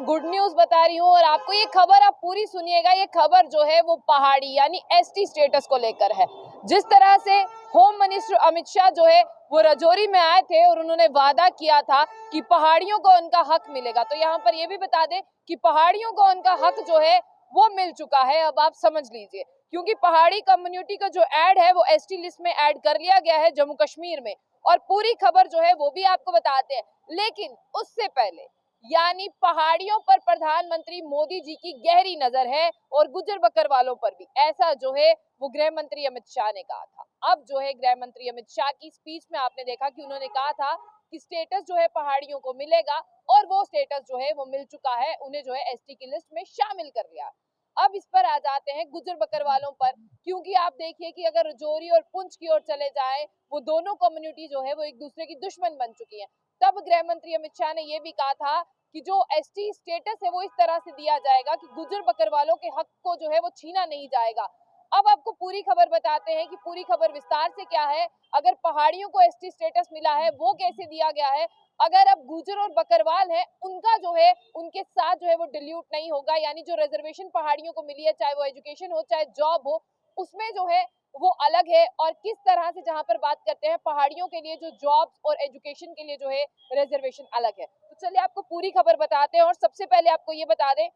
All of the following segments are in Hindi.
गुड न्यूज बता रही हूँ और आपको ये खबर आप पूरी सुनिएगा। ये खबर जो है वो पहाड़ी यानी एसटी स्टेटस को लेकर है। जिस तरह से होम मिनिस्टर अमित शाह जो है वो राजौरी में आए थे और उन्होंने वादा किया था कि पहाड़ियों को उनका हक मिलेगा, तो यहाँ पर ये भी बता दें कि पहाड़ियों को उनका हक जो है वो मिल चुका है। अब आप समझ लीजिए, क्योंकि पहाड़ी कम्युनिटी का जो ऐड है वो एसटी लिस्ट में ऐड कर लिया गया है जम्मू कश्मीर में, और पूरी खबर जो है वो भी आपको बताते हैं। लेकिन उससे पहले यानी पहाड़ियों पर प्रधानमंत्री मोदी जी की गहरी नजर है और गुज्जर बकरवालों पर भी, ऐसा जो है वो गृह मंत्री अमित शाह ने कहा था। अब जो है गृह मंत्री अमित शाह की स्पीच में आपने देखा कि उन्होंने कहा था कि स्टेटस जो है पहाड़ियों को मिलेगा, और वो स्टेटस जो है वो मिल चुका है, उन्हें जो है एसटी की लिस्ट में शामिल कर लिया। अब इस पर आ जाते हैं गुज्जर बकरवालों पर, क्योंकि आप देखिए कि अगर राजौरी और पुंछ की ओर चले जाएं, वो दोनों कम्युनिटी जो है वो एक दूसरे की दुश्मन बन चुकी है। तब गृह मंत्री अमित शाह ने यह भी कहा था कि जो एसटी स्टेटस है वो इस तरह से दिया जाएगा कि गुज्जर बकरवालों के हक को जो है वो छीना नहीं जाएगा। अब आपको पूरी खबर बताते हैं कि पूरी खबर विस्तार से क्या है, अगर पहाड़ियों को एसटी स्टेटस मिला है वो कैसे दिया गया है, अगर अब गुज्जर और बकरवाल है उनका जो है उनके साथ जो है वो डिल्यूट नहीं होगा, यानी जो रिजर्वेशन पहाड़ियों को मिली है, चाहे वो एजुकेशन हो चाहे जॉब हो, उसमें जो है वो अलग है। और किस तरह से जहां पर बात करते हैं पहाड़ियों के लिए जो जॉब्स और एजुकेशन के लिए जो है रिजर्वेशन अलग है। तो चलिए आपको पूरी खबर बताते हैं। और सबसे पहले आपको ये बता दें,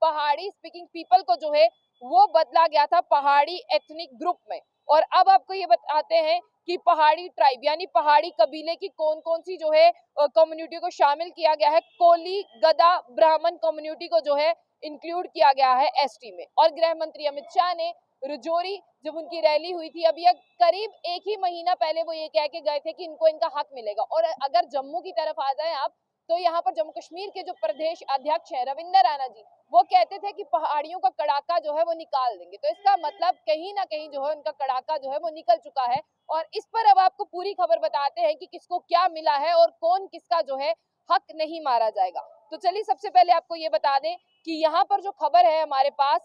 पहाड़ी स्पीकिंग पीपल को जो है वो बदला गया था पहाड़ी एथनिक ग्रुप में। और अब आपको ये बताते हैं कि पहाड़ी ट्राइब यानी पहाड़ी कबीले की कौन कौन सी जो है कम्युनिटी को शामिल किया गया है। कोली, गदा, ब्राह्मण कम्युनिटी को जो है इंक्लूड किया गया है एसटी में। और गृह मंत्री अमित शाह ने राजौरी जब उनकी रैली हुई थी अभी करीब एक ही महीना पहले वो ये कह के गए थे कि इनको इनका हक मिलेगा। और अगर जम्मू की तरफ आ जाए आप, तो यहाँ पर जम्मू कश्मीर के जो प्रदेश अध्यक्ष है रविंद्र राणा जी, वो कहते थे कि पहाड़ियों का कड़ाका जो है वो निकाल देंगे। तो इसका मतलब कहीं ना कहीं जो है उनका कड़ाका जो है वो निकल चुका है। और इस पर अब आपको पूरी खबर बताते हैं कि किसको क्या मिला है और कौन किसका जो है हक नहीं मारा जाएगा। तो चलिए सबसे पहले आपको ये बता दें कि यहाँ पर जो खबर है हमारे पास,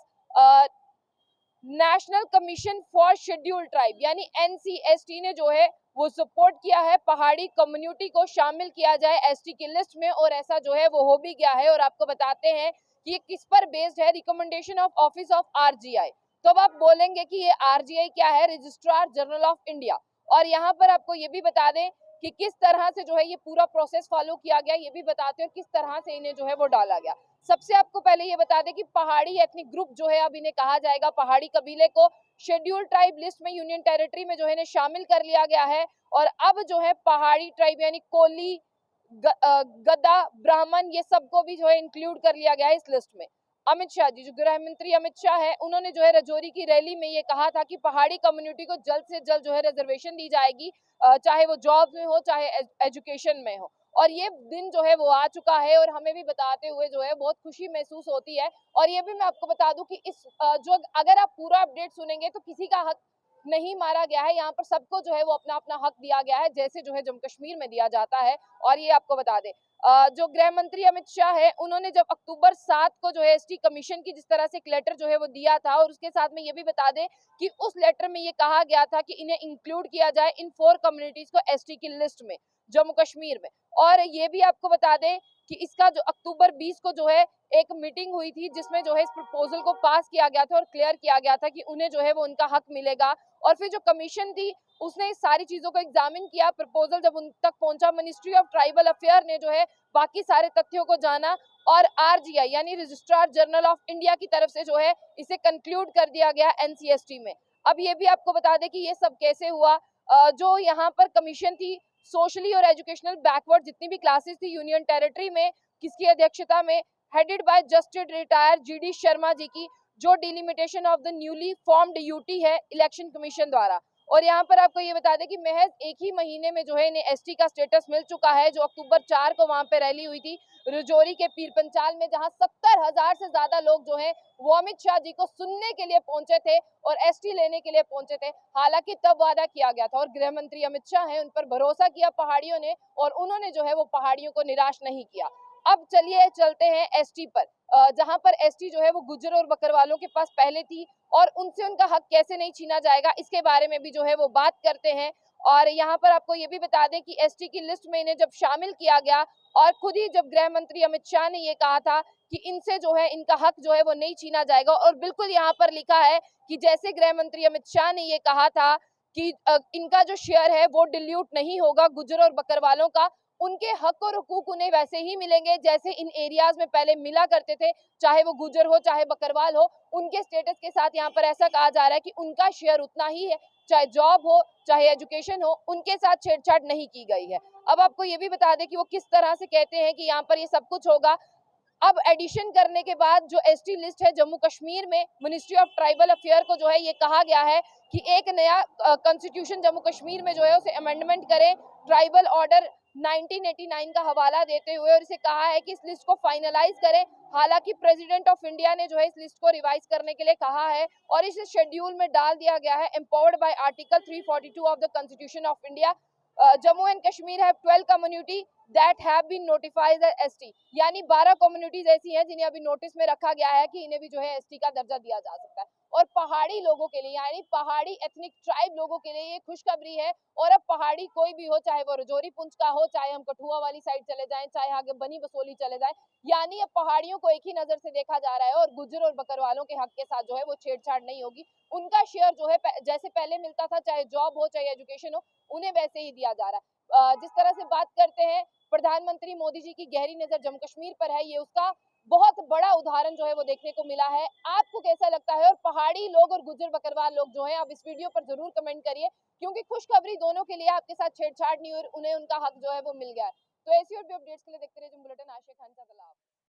national commission for scheduled tribe यानी एनसीएसटी ने जो है वो सपोर्ट किया है पहाड़ी कम्युनिटी को शामिल किया जाए एसटी की लिस्ट में, और ऐसा जो है वो हो भी गया है। और आपको बताते हैं कि ये किस पर बेस्ड है, recommendation of office of RGI. तो अब आप बोलेंगे कि ये आरजीआई क्या है, रजिस्ट्रार जनरल ऑफ इंडिया। और यहाँ पर आपको ये भी बता दें कि किस तरह से जो है ये पूरा प्रोसेस फॉलो किया गया, ये भी बताते हैं किस तरह से इन्हें जो है वो डाला गया। सबसे आपको पहले ये बता दें कि पहाड़ी एथनिक ग्रुप जो है अब इन्हें कहा जाएगा, पहाड़ी कबीले को शेड्यूल्ड ट्राइब लिस्ट में यूनियन टेरिटरी में जो है इन्हें शामिल कर लिया गया है। और अब जो है पहाड़ी ट्राइब यानी कोली, गद्दा, ब्राह्मण, ये सबको भी जो है इंक्लूड कर लिया गया है इस लिस्ट में। अमित शाह जी, जो गृह मंत्री अमित शाह है, उन्होंने जो है राजौरी की रैली में ये कहा था कि पहाड़ी कम्युनिटी को जल्द से जल्द जो है रिजर्वेशन दी जाएगी, चाहे वो जॉब में हो चाहे एजुकेशन में हो। और ये दिन जो है वो आ चुका है और हमें भी बताते हुए जो है बहुत खुशी महसूस होती है। और ये भी मैं आपको बता दूं कि इस जो अगर आप पूरा अपडेट सुनेंगे तो किसी का हक नहीं मारा गया है, यहाँ पर सबको जो है वो अपना अपना हक दिया गया है, जैसे जो है जम्मू कश्मीर में दिया जाता है। और ये आपको बता दें, जो गृह मंत्री अमित शाह है, उन्होंने जब अक्टूबर 7 को जो है एसटी कमीशन की जिस तरह से एक लेटर जो है वो दिया था, और उसके साथ में ये भी बता दें कि उस लेटर में ये कहा गया था कि इन्हें इंक्लूड किया जाए इन 4 कम्युनिटीज को एसटी की लिस्ट में जम्मू कश्मीर में। और ये भी आपको बता दें कि इसका जो अक्टूबर 20 को जो है एक मीटिंग हुई थी जिसमें जो है इस प्रपोजल को पास किया गया था और क्लियर किया गया था कि उन्हें जो है वो उनका हक मिलेगा। और फिर जो कमीशन थी उसने इस सारी चीजों को एग्जामिन किया, प्रपोजल जब उन तक पहुंचा, मिनिस्ट्री ऑफ ट्राइबल अफेयर ने जो है बाकी सारे तथ्यों को जाना, और आरजीआई यानी रजिस्ट्रार जनरल ऑफ इंडिया की तरफ से जो है इसे कंक्लूड कर दिया गया एनसीएसटी में। अब ये भी आपको बता दें कि ये सब कैसे हुआ। जो यहाँ पर कमीशन थी, सोशली और एजुकेशनल बैकवर्ड जितनी भी क्लासेस थी यूनियन टेरिटरी में, किसकी अध्यक्षता में, headed by justice retired GD Sharma ji की, जो delimitation of the newly formed UT है इलेक्शन कमीशन द्वारा। और यहाँ पर आपको ये बता दें कि महज एक ही महीने में जो है इन्हें एसटी का स्टेटस मिल चुका है। जो अक्टूबर 4 को वहां पे रैली हुई थी राजौरी के पीर पंचाल में, जहां 70,000 से ज्यादा लोग जो है वो अमित शाह जी को सुनने के लिए पहुंचे थे और एसटी लेने के लिए पहुंचे थे। हालांकि तब वादा किया गया था और गृह मंत्री अमित शाह है उन पर भरोसा किया पहाड़ियों ने, और उन्होंने जो है वो पहाड़ियों को निराश नहीं किया। अब चलिए चलते हैं एसटी पर, जहां पर एसटी जो है वो गुज्जर और बकरवालों के पास पहले थी और उनसे उनका हक कैसे नहीं छीना जाएगा, इसके बारे में भी जो है वो बात करते हैं। और यहाँ पर आपको ये भी बता दें कि एसटी की लिस्ट में इन्हें जब शामिल किया गया और खुद ही जब गृह मंत्री अमित शाह ने ये कहा था कि इनसे जो है इनका हक जो है वो नहीं छीना जाएगा, और बिल्कुल यहाँ पर लिखा है कि जैसे गृह मंत्री अमित शाह ने ये कहा था कि इनका जो शेयर है वो डिल्यूट नहीं होगा गुज्जर और बकरवालों का, उनके हक और हुकूक उन्हें वैसे ही मिलेंगे जैसे इन एरियाज में पहले मिला करते थे, चाहे वो गुज्जर हो चाहे बकरवाल हो। उनके स्टेटस के साथ यहाँ पर ऐसा कहा जा रहा है कि उनका शेयर उतना ही है, चाहे जॉब हो चाहे एजुकेशन हो, उनके साथ छेड़छाड़ नहीं की गई है। अब आपको ये भी बता दें कि वो किस तरह से कहते हैं कि यहाँ पर ये सब कुछ होगा। अब एडिशन करने के बाद जो एसटी लिस्ट है जम्मू कश्मीर में, मिनिस्ट्री ऑफ ट्राइबल अफेयर को जो है ये कहा गया है कि एक नया कॉन्स्टिट्यूशन जम्मू कश्मीर में जो है उसे अमेंडमेंट करें, ट्राइबल ऑर्डर 1989 का हवाला देते हुए, और इसे कहा है कि इस लिस्ट को फाइनलाइज करें। हालांकि प्रेसिडेंट ऑफ इंडिया ने जो है इस लिस्ट को रिवाइज करने के लिए कहा है और इसे शेड्यूल में डाल दिया गया है, empowered by article 342 of the constitution of India. Jammu and Kashmir have 12 community that have been notified as ST, यानी 12 कम्युनिटीज ऐसी हैं जिन्हें अभी नोटिस में रखा गया है कि इन्हें भी जो है एसटी का दर्जा दिया जा सकता है। और पहाड़ी लोगों के लिए यानी पहाड़ी एथनिक ट्राइब लोगों के लिए ये खुशखबरी है। और अब पहाड़ी कोई भी हो, चाहे वो रजौरी पुंछ का हो, चाहे हम कठुआ वाली साइड चले जाएं, चाहे आगे बनी बसोली चले जाएं, यानी अब पहाड़ियों को एक ही नजर से देखा जा रहा है और गुज्जर और बकरवालों के हक के साथ जो है वो छेड़छाड़ नहीं होगी। उनका शेयर जो है जैसे पहले मिलता था, चाहे जॉब हो चाहे एजुकेशन हो, उन्हें वैसे ही दिया जा रहा है। जिस तरह से बात करते हैं, प्रधानमंत्री मोदी जी की गहरी नजर जम्मू कश्मीर पर है, ये उसका बहुत बड़ा उदाहरण जो है वो देखने को मिला है। आपको कैसा लगता है? और पहाड़ी लोग और गुज्जर बकरवाल लोग जो हैं, आप इस वीडियो पर जरूर कमेंट करिए, क्योंकि खुशखबरी दोनों के लिए, आपके साथ छेड़छाड़ नहीं हुई और उन्हें उनका हक जो है वो मिल गया है। तो ऐसी और भी अपडेट्स के लिए देखते रहिए बुलेटिन। आशिया खान का।